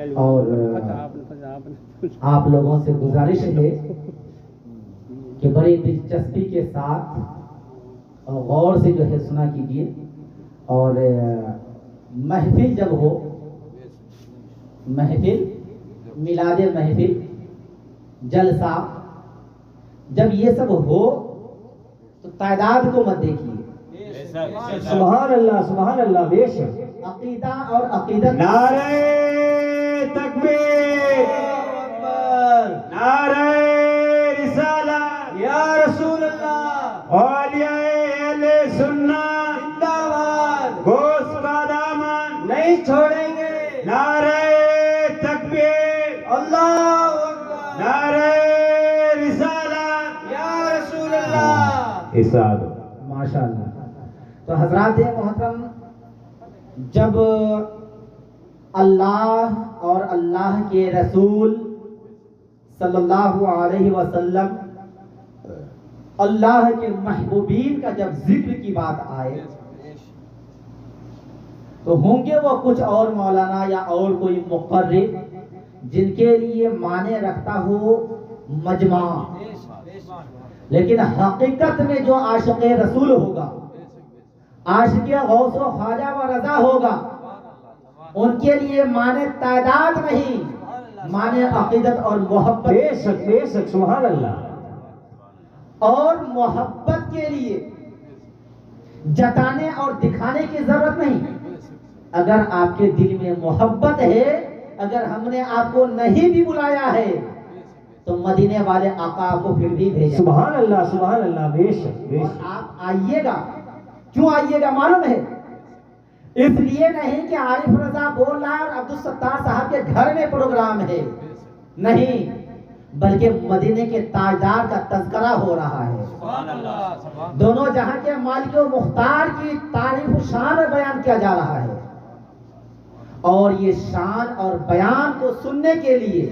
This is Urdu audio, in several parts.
اور آپ لوگوں سے گزارش ہے کہ بڑی دلچسپی کے ساتھ اور غور سے جو ہے سنا کیجیے، اور محفل جب ہو، محفل میلاد محفل جلسہ جب یہ سب ہو تو تعداد کو مت دیکھیے. سبحان اللہ سبحان اللہ. بے شک عقیدہ اور عقیدت. نعرہ تکبیر، نعرہ رسالت یا رسول اللہ، اولیاء اہل سنت زندہ باد، گوش کا دامن نہیں چھوڑیں گے. نعرہ تکبیر، اللہ اکبر، نعرہ رسالت یا رسول اللہ. ارشاد. ماشاء اللہ. تو حضرات محترم، جب اللہ اور اللہ کے رسول صلی اللہ علیہ وسلم، اللہ کے محبوبین کا جب ذکر کی بات آئے تو ہوں گے وہ کچھ اور مولانا یا اور کوئی مقرر جن کے لیے معنی رکھتا ہو مجمع، لیکن حقیقت میں جو عاشق رسول ہوگا، عاشق غوث و خواجہ و رضا ہوگا، ان کے لیے معنی تعداد نہیں، معنی عقیدت اور محبت. بے شک بے شک. سبحان اللہ. اور محبت کے لیے جتانے اور دکھانے کی ضرورت نہیں. اگر آپ کے دل میں محبت ہے، اگر ہم نے آپ کو نہیں بھی بلایا ہے تو مدینے والے آقا آپ کو پھر بھی بھیجیں. سبحان اللہ سبحان اللہ. بے شک بے اور شک. آپ آئیے گا. کیوں آئیے گا معلوم ہے؟ اس لیے نہیں کہ عارف رضا بول رہا ہے اور عبدالستار صاحب کے گھر میں پروگرام ہے، نہیں، بلکہ مدینے کے تاجدار کا تذکرہ ہو رہا ہے. دونوں جہاں کے مالک و مختار کی تعریف و شان بیان کیا جا رہا ہے، اور یہ شان اور بیان کو سننے کے لیے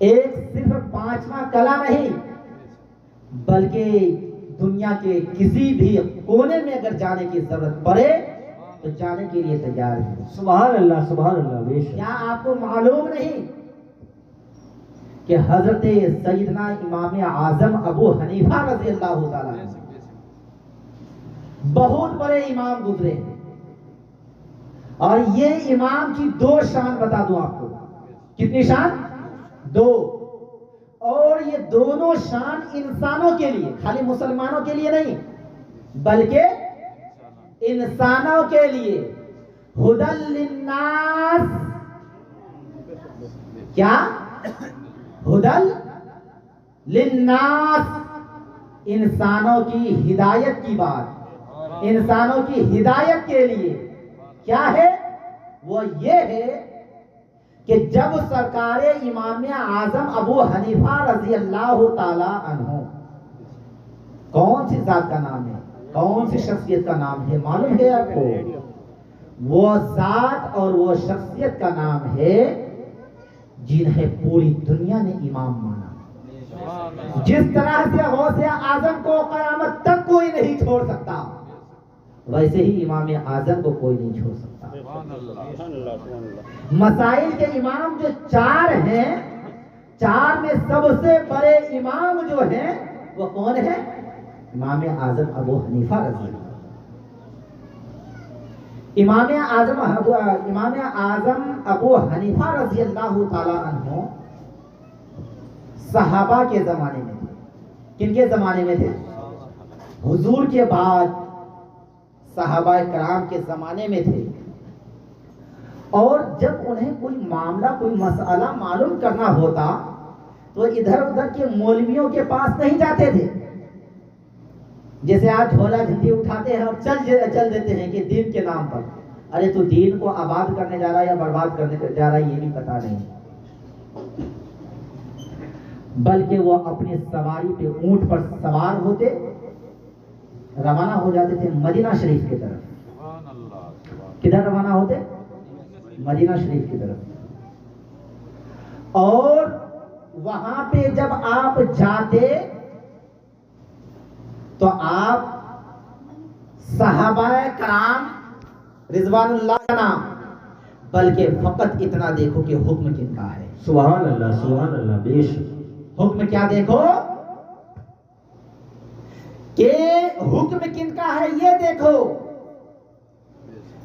ایک صرف 5واں کلا نہیں، بلکہ دنیا کے کسی بھی کونے میں اگر جانے کی ضرورت پڑے تو جانے کے لیے تیار ہے. سبحان اللہ سبحان اللہ. بے شک. کیا آپ کو معلوم نہیں کہ حضرت سیدنا امام اعظم ابو حنیفہ رضی اللہ تعالیٰ بہت بڑے امام گزرے، اور یہ امام کی 2 شان بتا دوں آپ کو. کتنی شان؟ 2. اور یہ دونوں شان انسانوں کے لیے، خالی مسلمانوں کے لیے نہیں بلکہ انسانوں کے لیے. ہدی للناس، کیا؟ ہدی للناس، انسانوں کی ہدایت کی بات، انسانوں کی ہدایت کے لیے. کیا ہے وہ؟ یہ ہے کہ جب سرکار امام اعظم ابو حنیفہ رضی اللہ تعالی عنہ، کون سی ذات کا نام ہے، کون سی شخصیت کا نام ہے معلوم ہے آپ کو؟ وہ ذات اور وہ شخصیت کا نام ہے جنہیں پوری دنیا نے امام مانا. جس طرح سے غوث اعظم کو قیامت تک کوئی نہیں چھوڑ سکتا، ویسے ہی امام اعظم کو کوئی نہیں چھوڑ سکتا. مسائل کے امام جو 4 ہیں، 4 میں سب سے بڑے امام جو ہیں وہ کون ہیں؟ امام اعظم ابو حنیفہ رضی اللہ. امام اعظم ابو حنیفہ رضی اللہ تعالی عنہ صحابہ کے زمانے میں تھے. کن کے زمانے میں تھے؟ حضور کے بعد صحابہ کرام کے زمانے میں تھے. اور جب انہیں کوئی معاملہ، کوئی مسئلہ معلوم کرنا ہوتا تو ادھر ادھر کے مولویوں کے پاس نہیں جاتے تھے. جیسے آپ جھولا جھنڈی اٹھاتے ہیں اور چل دیتے ہیں کہ دین کے نام پر. ارے تو دین کو آباد کرنے جا رہا ہے یا برباد کرنے جا رہا ہے یہ بھی پتا نہیں. بلکہ وہ اپنی سواری پہ اونٹ پر سوار ہوتے، روانہ ہو جاتے تھے مدینہ شریف کی طرف. کدھر روانہ ہوتے؟ مدینہ شریف کی طرف. اور وہاں پہ جب آپ جاتے تو آپ صحابہ کرام رضوان اللہ کا نام بلکہ فقط اتنا دیکھو کہ حکم کن کا ہے. سبحان اللہ بے شک. حکم کیا دیکھو کہ حکم کن کا ہے یہ دیکھو.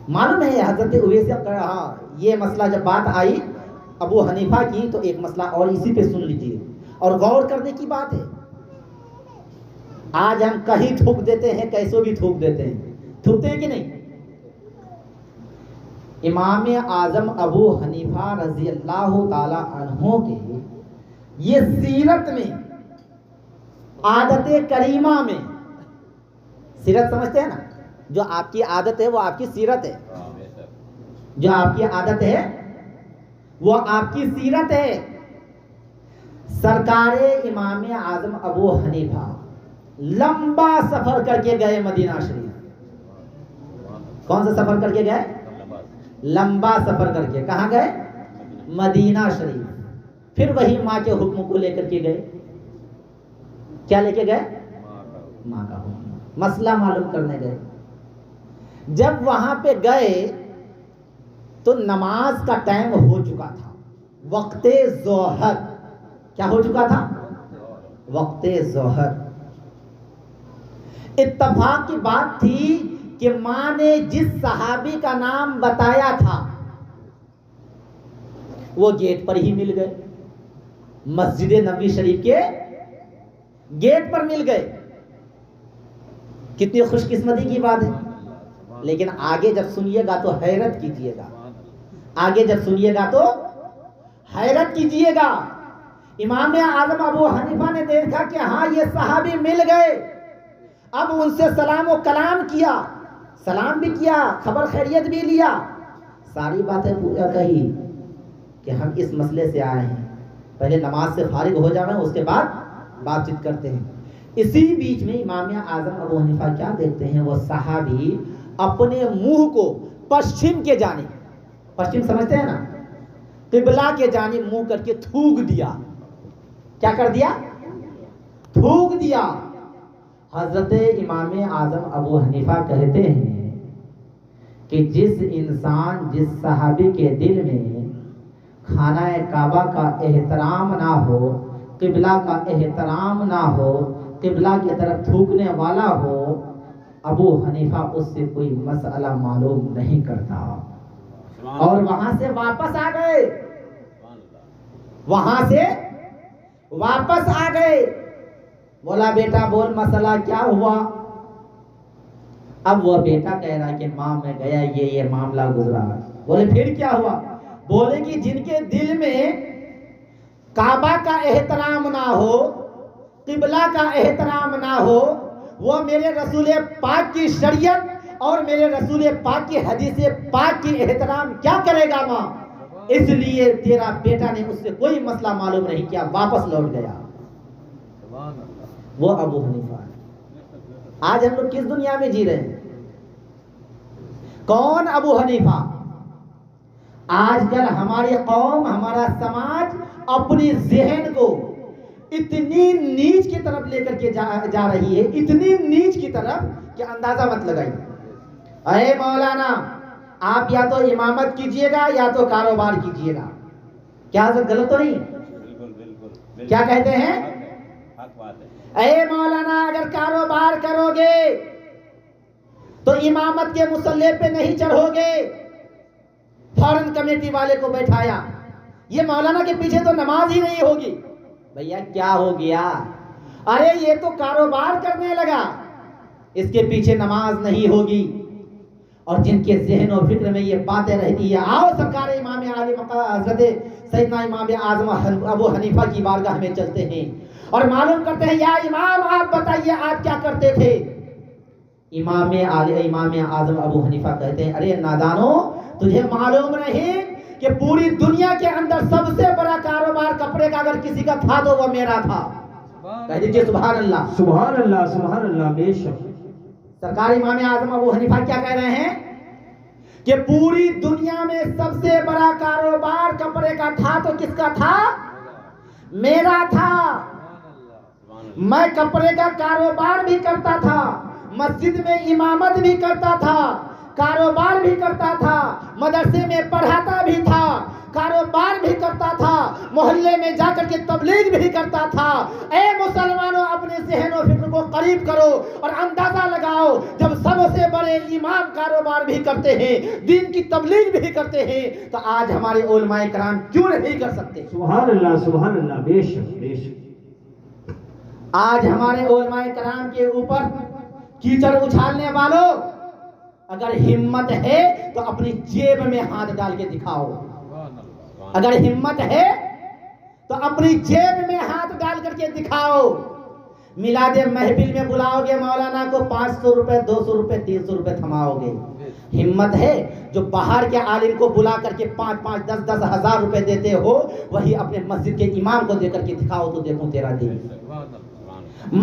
معلوم ہے حضرت اویس ہاں یہ مسئلہ جب بات آئی ابو حنیفہ کی تو ایک مسئلہ اور اسی پہ سن لیجیے اور غور کرنے کی بات ہے. آج ہم کہیں تھوک دیتے ہیں کیسوں بھی تھوک دیتے ہیں, تھوکتے ہیں کہ نہیں. امام اعظم ابو حنیفہ رضی اللہ تعالی عنہ کے یہ سیرت میں عادت کریمہ میں, سیرت سمجھتے ہیں نا, جو آپ کی عادت ہے وہ آپ کی سیرت ہے, جو آپ کی عادت ہے وہ آپ کی سیرت ہے. سرکار امام اعظم ابو حنیفہ لمبا سفر کر کے گئے مدینہ شریف. کون سا سفر کر کے گئے؟ لمبا سفر کر کے. کہاں گئے؟ مدینہ شریف. پھر وہی ماں کے حکم کو لے کر کے گئے. کیا لے کے گئے؟ ماں کا حکم, مسئلہ معلوم کرنے گئے. جب وہاں پہ گئے تو نماز کا ٹائم ہو چکا تھا, وقت ظہر. کیا ہو چکا تھا؟ وقت ظہر. اتفاق کی بات تھی کہ ماں نے جس صحابی کا نام بتایا تھا وہ گیٹ پر ہی مل گئے, مسجد نبوی شریف کے گیٹ پر مل گئے. کتنی خوش قسمتی کی بات ہے. لیکن آگے جب سنیے گا تو حیرت کیجیے گا, آگے جب سنیے گا تو حیرت کیجیے گا. امام اعظم ابو حنیفہ نے دیکھا کہ ہاں یہ صحابی مل گئے. اب ان سے سلام و کلام کیا, سلام بھی کیا, خبر خیریت بھی لیا, ساری باتیں پورا کہی کہ ہم اس مسئلے سے آئے ہیں, پہلے نماز سے فارغ ہو جانا اس کے بعد بات چیت کرتے ہیں. اسی بیچ میں امام اعظم ابو حنیفہ کیا دیکھتے ہیں, وہ صحابی اپنے منہ کو پشچم کے جانب, پشچم سمجھتے ہیں نا, قبلہ کے جانب منہ کر کے تھوک دیا. کیا کر دیا؟ تھوک دیا. حضرت امام اعظم ابو حنیفہ کہتے ہیں کہ جس انسان, جس صحابی کے دل میں خانہ کعبہ کا احترام نہ ہو, قبلہ کا احترام نہ ہو, قبلہ کی طرف تھوکنے والا ہو, ابو حنیفہ اس سے کوئی مسئلہ معلوم نہیں کرتا. اور وہاں سے واپس آ گئے, وہاں سے واپس آ گئے. بولا بیٹا بول مسئلہ کیا ہوا؟ اب وہ بیٹا کہہ رہا کہ ماں میں گیا یہ معاملہ گزرا. بولے پھر کیا ہوا؟ بولے کہ جن کے دل میں کعبہ کا احترام نہ ہو, قبلہ کا احترام نہ ہو, وہ میرے رسول پاک کی شریعت اور میرے رسول پاک کی حدیث پاک کی احترام کیا کرے گا ماں؟ اس لیے تیرا بیٹا نے اس سے کوئی مسئلہ معلوم نہیں کیا, واپس لوٹ گیا. وہ ابو حنیفہ ہے. آج ہم لوگ کس دنیا میں جی رہے ہیں؟ کون ابو حنیفہ؟ آج کل ہماری قوم, ہمارا سماج اپنی ذہن کو اتنی نیچ کی طرف لے کر کے جا رہی ہے, اتنی نیچ کی طرف کہ اندازہ مت لگائیے. اے مولانا آپ یا تو امامت کیجئے گا یا تو کاروبار کیجئے گا. کیا حضرت غلط تو نہیں؟ کیا کہتے ہیں؟ اے مولانا اگر کاروبار کرو گے تو امامت کے مصلی پہ نہیں چڑھو گے. فوراً کمیٹی والے کو بیٹھایا, یہ مولانا کے پیچھے تو نماز ہی نہیں ہوگی. بھیا کیا ہو گیا؟ ارے یہ تو کاروبار کرنے لگا, اس کے پیچھے نماز نہیں ہوگی. اور جن کے ذہن و فکر میں یہ باتیں رہتی ہے, آؤ سرکار امام عالم حضرت سیدنا امام اعظم ابو حنیفہ کی بارگاہ میں چلتے ہیں اور معلوم کرتے ہیں, یا امام آپ بتائیے آپ کیا کرتے تھے؟ امام اعظم ابو حنیفہ کہتے ہیں, ارے نادانو تجھے معلوم نہیں کہ پوری دنیا کے اندر سب سے بڑا کاروبار کپڑے کا اگر کسی کا تھا تو وہ میرا تھا. کہہ دیجیے سبحان اللہ. سبحان اللہ بے شک. سرکار امام اعظم ابو حنیفہ کیا کہہ رہے ہیں کہ پوری دنیا میں سب سے بڑا کاروبار کپڑے کا تھا تو کس کا تھا؟ میرا تھا. میں کپڑے کا کاروبار بھی کرتا تھا, مسجد میں امامت بھی کرتا تھا, کاروبار بھی کرتا تھا، مدرسے میں پڑھاتا بھی تھا، کاروبار بھی کرتا تھا، محلے میں جا کر کے تبلیغ بھی کرتا تھا۔ اے مسلمانوں، اپنے ذہن و فکر کو قریب کرو اور اندازہ لگاؤ، جب سب سے بڑے امام کاروبار بھی کرتے ہیں، دین کی تبلیغ بھی کرتے ہیں، تو آج ہمارے علماء کرام کیوں نہیں کر سکتے؟ سبحان اللہ، بے شک بے شک۔ آج ہمارے علماء کرام کے اوپر کیچڑ اچھالنے والوں، اگر ہمت ہے تو اپنی جیب میں ہاتھ ڈال کے دکھاؤ۔ اگر ہمت ہے تو اپنی جیب میں ہاتھ ڈال کر کے دکھاؤ۔ میلاد محفل میں بلاؤ گے مولانا کو 500 روپے، 200 روپے، 300 روپے تھماؤ گے۔ ہمت ہے جو باہر کے عالم کو بلا کر کے 5-5، 10-10 ہزار روپے دیتے ہو، وہی اپنے مسجد کے امام کو دے کر کے دکھاؤ تو دیکھوں تیرا دین۔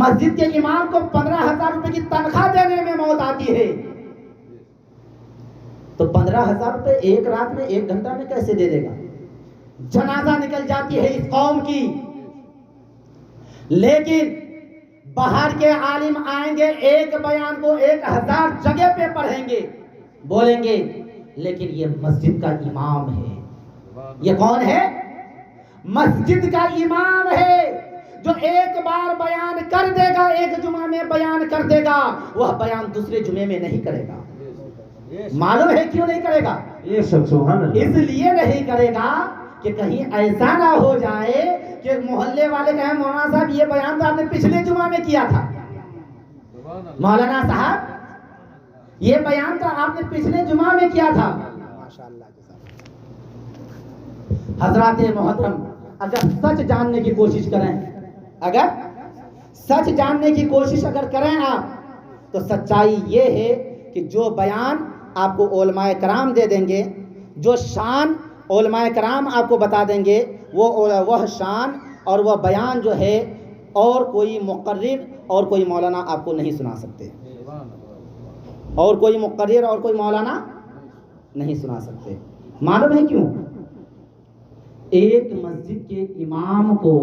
مسجد کے امام کو 15,000 روپے کی تنخواہ دینے میں موت آتی ہے، تو 15,000 روپے ایک رات میں، 1 گھنٹہ میں کیسے دے دے گا؟ جنازہ نکل جاتی ہے اس قوم کی۔ لیکن باہر کے عالم آئیں گے، ایک بیان کو 1000 جگہ پہ پڑھیں گے، بولیں گے، لیکن یہ مسجد کا امام ہے۔ یہ کون ہے؟ مسجد کا امام ہے، جو ایک بار بیان کر دے گا، ایک جمعہ میں بیان کر دے گا، وہ بیان دوسرے جمعے میں نہیں کرے گا۔ معلوم ہے کیوں نہیں کرے گا؟ اس لیے نہیں کرے گا کہ کہیں ایسا نہ ہو جائے کہ محلے والے کہیں مولانا صاحب یہ بیان تو آپ نے پچھلے جمعہ میں کیا تھا، مولانا صاحب یہ بیان تو آپ نے پچھلے جمعہ میں کیا تھا۔ حضرات محترم، اگر سچ جاننے کی کوشش کریں، اگر سچ جاننے کی کوشش اگر کریں آپ، تو سچائی یہ ہے کہ جو بیان آپ کو علماء کرام دے دیں گے، جو شان علماء کرام آپ کو بتا دیں گے، وہ شان اور وہ بیان جو ہے اور کوئی مقرر اور کوئی مولانا آپ کو نہیں سنا سکتے، اور کوئی مقرر اور کوئی مولانا نہیں سنا سکتے۔ معلوم ہے کیوں؟ ایک مسجد کے امام کو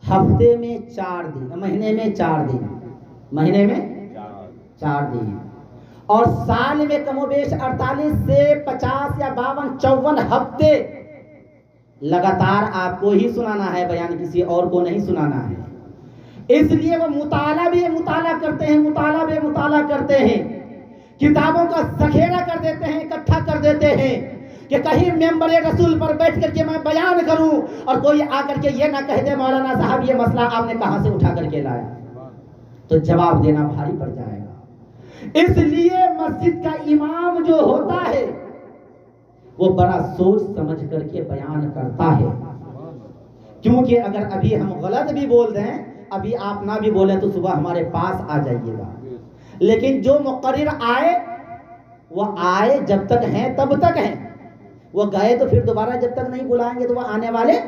ہفتے میں 4 دن، مہینے میں 4 دن، مہینے میں 4 دن، اور سال میں کم و بیش 48 سے 50 یا 52، 54 ہفتے لگاتار آپ کو ہی سنانا ہے بیان، کسی اور کو نہیں سنانا ہے۔ اس لیے وہ مطالعہ کرتے ہیں، مطالعہ کرتے ہیں، کتابوں کا ذخیرہ کر دیتے ہیں، اکٹھا کر دیتے ہیں کہ کہیں ممبر رسول پر بیٹھ کر کے میں بیان کروں اور کوئی آ کر کے یہ نہ کہہ دے مولانا صاحب یہ مسئلہ آپ نے کہاں سے اٹھا کر کے لایا، تو جواب دینا بھاری پڑ جائے گا۔ اس لیے مسجد کا امام جو ہوتا ہے وہ بڑا سوچ سمجھ کر کے بیان کرتا ہے، کیونکہ اگر ابھی ہم غلط بھی بول دیں، ابھی آپ نہ بھی بولیں تو صبح ہمارے پاس آ جائیے گا، لیکن جو مقرر آئے وہ آئے جب تک ہیں تب تک ہیں، وہ گئے تو پھر دوبارہ جب تک نہیں بلائیں گے تو وہ آنے والے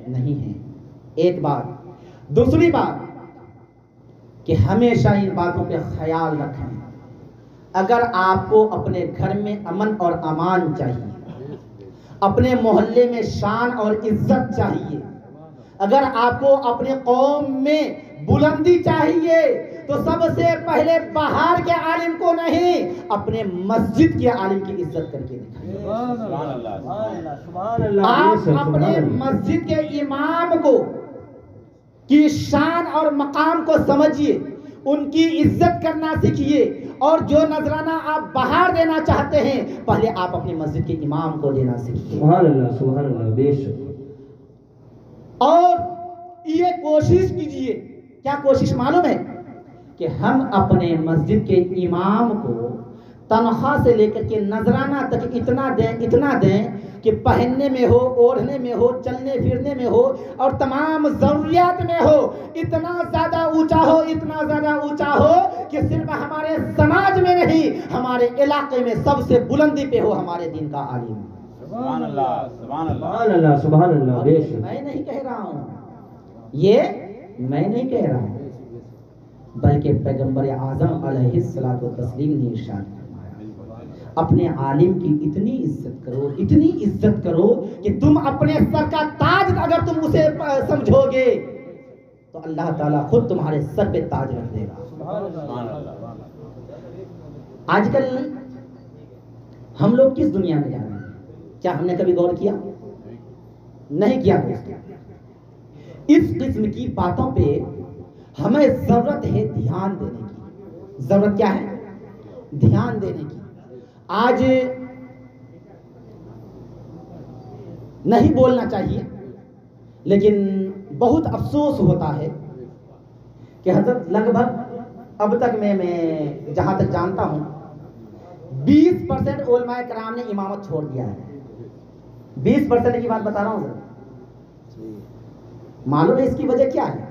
نہیں ہیں۔ ایک بات۔ دوسری بات کہ ہمیشہ ان باتوں پہ خیال رکھیں، اگر آپ کو اپنے گھر میں امن اور امان چاہیے، اپنے محلے میں شان اور عزت چاہیے، اگر آپ کو اپنے قوم میں بلندی چاہیے، تو سب سے پہلے باہر کے عالم کو نہیں، اپنے مسجد کے عالم کی عزت کر کے دکھائیے۔ آپ اپنے مسجد کے امام کو کی شان اور مقام کو سمجھیے، ان کی عزت کرنا سیکھیے، اور جو نذرانہ آپ باہر دینا چاہتے ہیں پہلے آپ اپنے مسجد کے امام کو دینا سیکھیے۔ سبحان اللہ، بے شک۔ اور یہ کوشش کیجئے، کیا کوشش معلوم ہے؟ کہ ہم اپنے مسجد کے امام کو تنخواہ سے لے کر کے نذرانہ تک اتنا دیں کہ پہننے میں ہو، اوڑھنے میں ہو، چلنے پھرنے میں ہو، اور تمام ضروریات میں ہو، اتنا زیادہ اونچا ہو کہ صرف ہمارے سماج میں نہیں، ہمارے علاقے میں سب سے بلندی پہ ہو ہمارے دین کا عالم۔ سبحان اللہ، بے شک۔ میں نہیں کہہ رہا ہوں، یہ میں نہیں کہہ رہا ہوں، بلکہ پیغمبر اعظم علیہ الصلوۃ والتسلیم نے ارشاد فرمایا، اپنے عالم کی اتنی عزت کرو کہ تم اپنے سر کا تاج اگر تم اسے سمجھو گے تو اللہ تعالیٰ خود تمہارے سر پہ تاج رکھ دے گا۔ آج کل ہم لوگ کس دنیا میں جا رہے ہیں؟ کیا ہم نے کبھی غور کیا؟ نہیں کیا دوستو۔ اس قسم کی باتوں پہ ہمیں ضرورت ہے دھیان دینے کی۔ ضرورت کیا ہے؟ دھیان دینے کی۔ آج نہیں بولنا چاہیے، لیکن بہت افسوس ہوتا ہے کہ حضرت لگ بھگ اب تک میں جہاں تک جانتا ہوں 20% علماء کرام نے امامت چھوڑ دیا ہے۔ 20% کی بات بتا رہا ہوں سر۔ معلوم ہے اس کی وجہ کیا ہے؟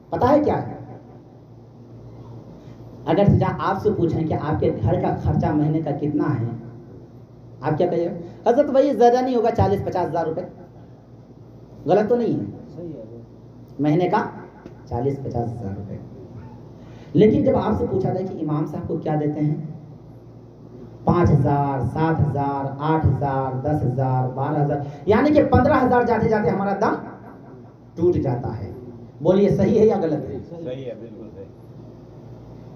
پتا ہے کیا ہے؟ اگر آپ سے پوچھیں کہ آپ کے گھر کا خرچہ مہینے کا کتنا ہے، آپ کیا کہیے گا؟ حضرت وہی زیادہ نہیں ہوگا 40-50 ہزار روپے۔ غلط تو نہیں ہے؟ مہینے کا 40-50 ہزار روپے۔ لیکن جب آپ سے پوچھا جائے کہ امام صاحب کو کیا دیتے ہیں، 5,000 7,000 8,000 10,000 12,000، یعنی کہ 15,000 جاتے جاتے ہمارا دم ٹوٹ جاتا ہے۔ بولیے صحیح ہے یا غلط ہے؟ صحیح ہے، بالکل صحیح۔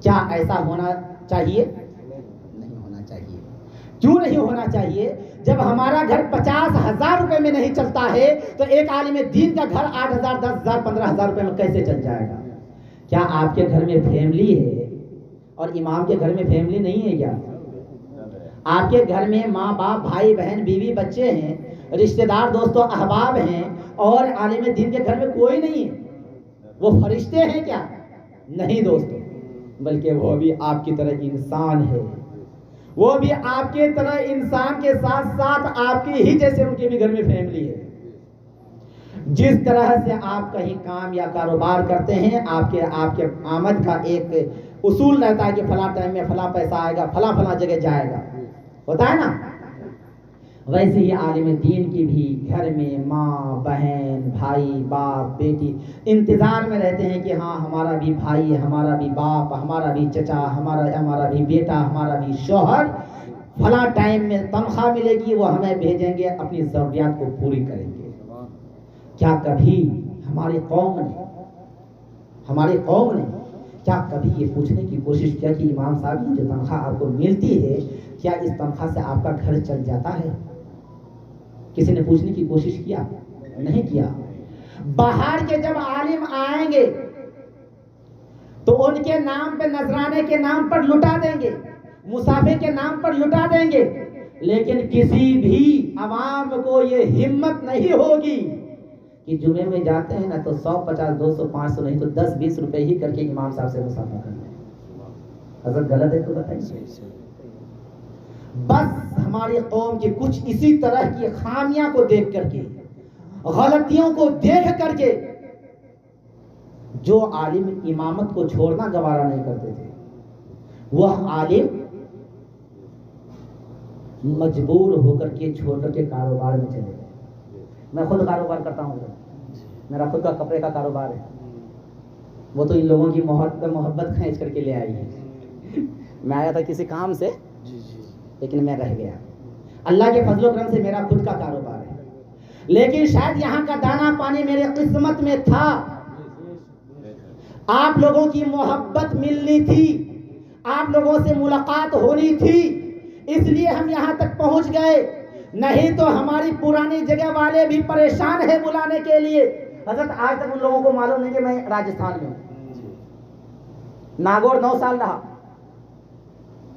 کیا ایسا ہونا چاہیے؟ نہیں ہونا چاہیے۔ کیوں نہیں ہونا چاہیے؟ جب ہمارا گھر 50,000 روپے میں نہیں چلتا ہے تو ایک عالم دین کا گھر 8,000 10,000 15,000 روپے میں کیسے چل جائے گا؟ کیا آپ کے گھر میں فیملی ہے اور امام کے گھر میں فیملی نہیں ہے کیا؟ آپ کے گھر میں ماں باپ بھائی بہن بیوی بچے ہیں، رشتہ دار دوست و احباب ہیں، اور عالم دین کے گھر میں کوئی نہیں ہے، وہ فرشتے ہیں کیا؟ نہیں دوستو، بلکہ وہ بھی آپ کی طرح انسان ہے۔ وہ بھی آپ کے طرح انسان کے ساتھ ساتھ آپ کی ہی جیسے ان کے بھی گھر میں فیملی ہے۔ جس طرح سے آپ کہیں کام یا کاروبار کرتے ہیں، آپ کے آمد کا ایک اصول رہتا ہے کہ فلاں ٹائم میں فلاں پیسہ آئے گا، فلاں جگہ جائے گا، ہوتا ہے نا؟ ویسے ہی عالم دین کی بھی گھر میں ماں بہن بھائی باپ بیٹی انتظار میں رہتے ہیں کہ ہاں ہمارا بھی بھائی، ہمارا بھی باپ، ہمارا بھی چچا، ہمارا بھی بیٹا، ہمارا بھی شوہر فلاں ٹائم میں تنخواہ ملے گی، وہ ہمیں بھیجیں گے، اپنی ضروریات کو پوری کریں گے۔ کیا کبھی ہماری قوم نے کیا کبھی یہ پوچھنے کی کوشش کیا کہ امام صاحب یہ جو تنخواہ آپ کو ملتی ہے، کیا اس تنخواہ سے آپ کا گھر چل جاتا ہے؟ کسی نے پوچھنے کی کوشش کیا؟ نہیں کیا۔ باہر کے جب عالم آئیں گے تو ان کے نام پہ نذرانے کے نام پر لٹا دیں گے، مسافر کے نام پر لٹا دیں گے، لیکن کسی بھی عوام کو یہ ہمت نہیں ہوگی کہ جمعے میں جاتے ہیں نا تو 100 50 200 500 نہیں تو 10 20 روپے ہی کر کے امام صاحب سے مسافہ کرتے ہیں۔ حضرت غلط ہے تو بتائیے۔ بس ہماری قوم کی کچھ اسی طرح کی خامیاں کو دیکھ کر کے، غلطیوں کو دیکھ کر کے، جو عالم امامت کو چھوڑنا گوارا نہیں کرتے تھے، وہ عالم مجبور ہو کر کے چھوڑ کر کے کاروبار میں چلے گئے۔ میں خود کاروبار کرتا ہوں، میرا خود کا کپڑے کا کاروبار ہے، وہ تو ان لوگوں کی محبت کھینچ کر کے لے آئی ہے۔ میں آیا تھا کسی کام سے، لیکن میں رہ گیا۔ اللہ کے فضل و کرم سے میرا خود کا کاروبار ہے، لیکن شاید یہاں کا دانا پانی میرے قسمت میں تھا۔ آپ لوگوں کی محبت ملنی تھی، آپ لوگوں سے ملاقات ہونی تھی، اس لیے ہم یہاں تک پہنچ گئے، نہیں تو ہماری پرانی جگہ والے بھی پریشان ہیں بلانے کے لیے۔ حضرت آج تک ان لوگوں کو معلوم نہیں کہ میں راجستھان میں ہوں، ناگور 9 سال رہا،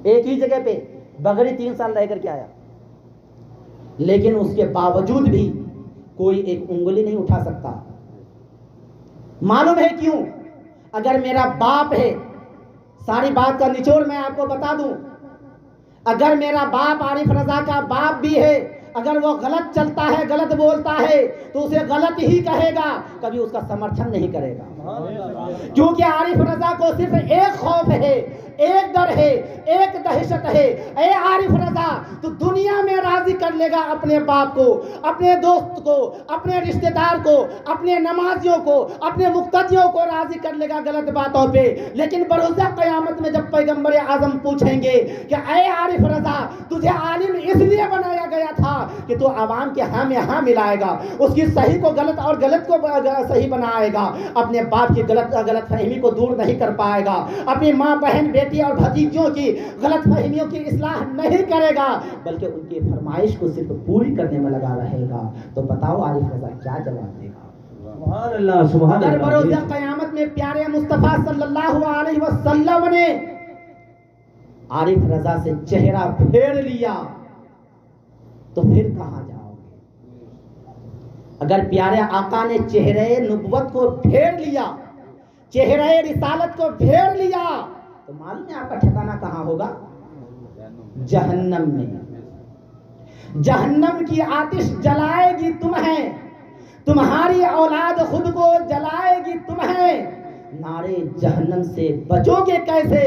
ایک ہی جگہ پہ، بغری 3 سال رہ کر کے آیا، لیکن اس کے باوجود بھی کوئی ایک انگلی نہیں اٹھا سکتا۔ معلوم ہے کیوں؟ اگر میرا باپ ہے، ساری بات کا نچوڑ میں آپ کو بتا دوں، اگر میرا باپ عارف رضا کا باپ بھی ہے، اگر وہ غلط چلتا ہے، غلط بولتا ہے تو اسے غلط ہی کہے گا، کبھی اس کا سمرتھن نہیں کرے گا، کیونکہ عارف رضا کو صرف ایک خوف ہے، ایک ڈر ہے، ایک دہشت ہے۔ اے عارف رضا، تو دنیا میں راضی کر لے گا اپنے باپ کو، اپنے دوست کو، اپنے رشتہ دار کو، اپنے نمازیوں کو، اپنے مقتدیوں کو راضی کر لے گا غلط باتوں پہ، لیکن بروز قیامت میں جب پیغمبر اعظم پوچھیں گے کہ اے عارف رضا، تجھے عالم اس لیے بنایا گیا تھا کہ تو عوام کے ہاں میں ہاں ملائے گا، اس کی صحیح کو غلط اور غلط کو صحیح بنائے گا، اپنے باپ کی غلط فہمی کو دور نہیں کر پائے گا، اپنی ماں بہن بیٹی اور بھتیجوں کی غلط فہمیوں کی اصلاح نہیں کرے گا، بلکہ ان کی فرمائش کو صرف پوری کرنے میں لگا رہے گا، تو بتاؤ عارف رضا کیا جواب دے گا؟ سبحان اللہ سبحان اگر اللہ. بروز قیامت میں پیارے مصطفیٰ صلی اللہ علیہ وسلم نے عارف رضا سے چہرہ پھیر لیا تو پھر کہاں جاؤ گے؟ اگر پیارے آقا نے چہرے نبوت کو پھیر لیا، چہرے رسالت کو پھیر لیا، تو معلوم ہے آپ کا ٹھکانہ کہاں ہوگا؟ جہنم میں۔ جہنم کی آتش جلائے گی تمہیں، تمہاری اولاد خود کو جلائے گی تمہیں، نارے جہنم سے بچو گے کیسے؟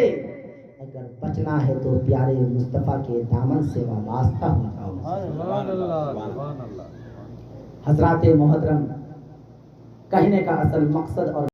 اگر بچنا ہے تو پیارے مصطفیٰ کے دامن سے وابستہ ہو جاؤ۔ حضرات محترم، کہنے کا اصل مقصد اور